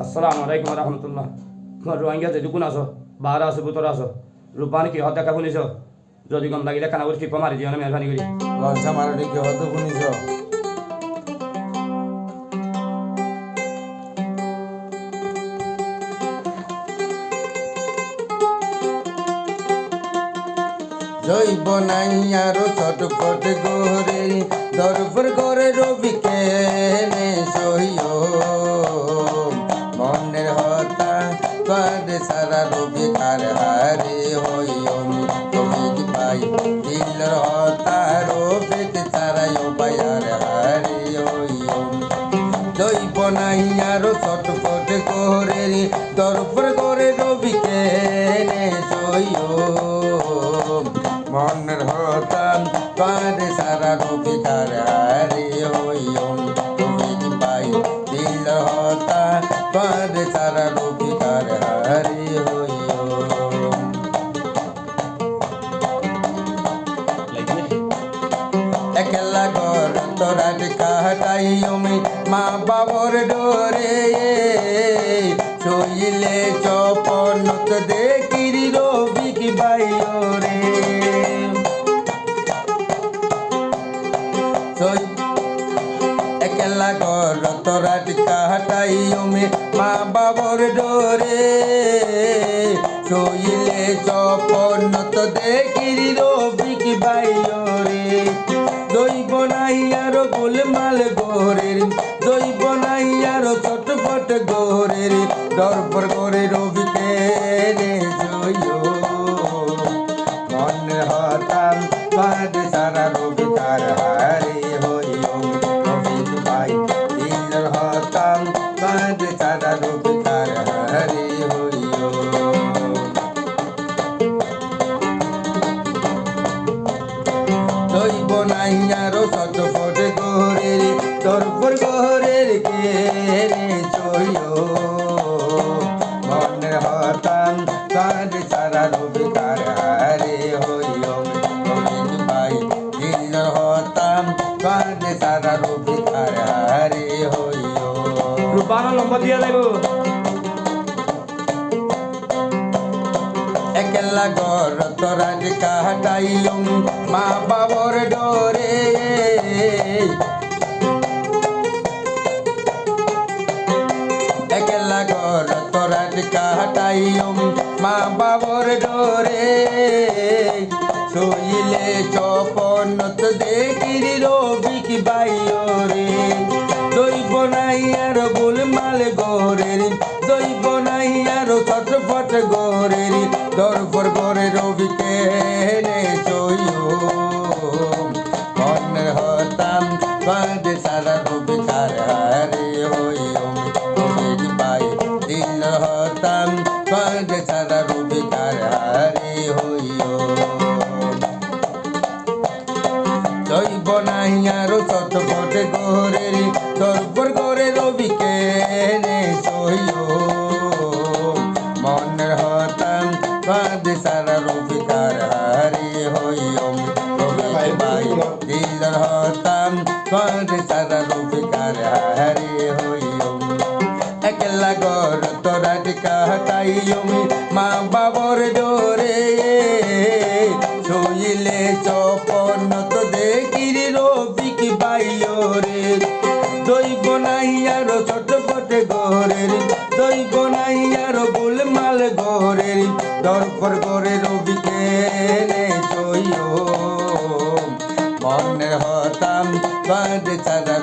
আসসালামু আলাইকুম রহমতুল্লাহ। রোহিঙ্গা যদি কোন আছো বাহারা আছো বুতর আছো রূপানি কি হত্যা কা শুনিছ যদি গম লাগিলে কানা করে টিপা মারি দিও না মেহরবানি করি। লঞ্চা মারুটি কি হতো শুনিছ? জৈব নাই আরো ছটফট গোরে দরবার করে রবি কেনে সইও মনের হতা কারে সারা রবি কার হারে হইও তুমি পাই দিলর হতা রবি সারাইও পায়ার হারে হইও জৈব নাই আরো ছটফট গোরে দরবার করে রবি কেনে সইও মনের হতাম কারে সারা রবি কার হারে হইও তুমি পাই দিল হতা কারে সারা রবি কার হারে হইও একলা ঘর তোরাট কাটাইও মা বাবর ডোরে শইলে চপনত দেখিরি রবি কি বাইও রে একলা ঘর তোরাট কাটাইও মা বাবর ডোরে শইলে চপনত দেখিরি রবি কি বাইও রে দইব নাই আর গোলমাল গোরের দইব নাই আর ছটফট গোরের দরবার করে রবিতে রে জয়ো মন হতাম কাঁদ সারা রবি তার হারে হইও রবি ভাই দিল হতাম কাঁদ সারা রবি তার হারে হইও দইব নাই আরো ছটফট গোরের দরবার গোরের কে রে চইও মনে হতাম কাঁদ সারা রবি কার হারে হইও রবি ভাই দিল হতাম কাঁদ সারা রবি কার হারে হইও রূপানো লম্বা দিয়া যাইব একলা ঘর তোরা কাটাইও মা বাবর ডোরে একলা ঘর তোরা কাটাইও মা বাবর ডোরে শইলে চপনত দেখিরি রবি কি বাইও রে দইব নাই আর গোলমাল গোরের দইব নাই আর ছটফট গোরের দরবার করে রবি কেনে চইও মন হতাম কাঁদ সারা রবি কার হারে হইও রবি পাই দিল হতাম কাঁদ সারা রবি কার হারে হইও জৈব নাই আরো ছটফট গোরের দরবার করে রবি কেনে সইও মনের হতাম কাঁদ সারা রবি কার হারে হইও রবি ভাই দিল হতাম কাঁদ সারা রবি কার হারে হইও একলা ঘর তোরা কাটাইও মা বাবর ডোরে শইলে চপনত দেখিরি রবি কি বাইও রে দইব নাই আর ছটফট গোরের দইব নাই আর গোলমাল গোরের দরবার করে রবি কেনে চইও মনে হতাম কাঁদ সারা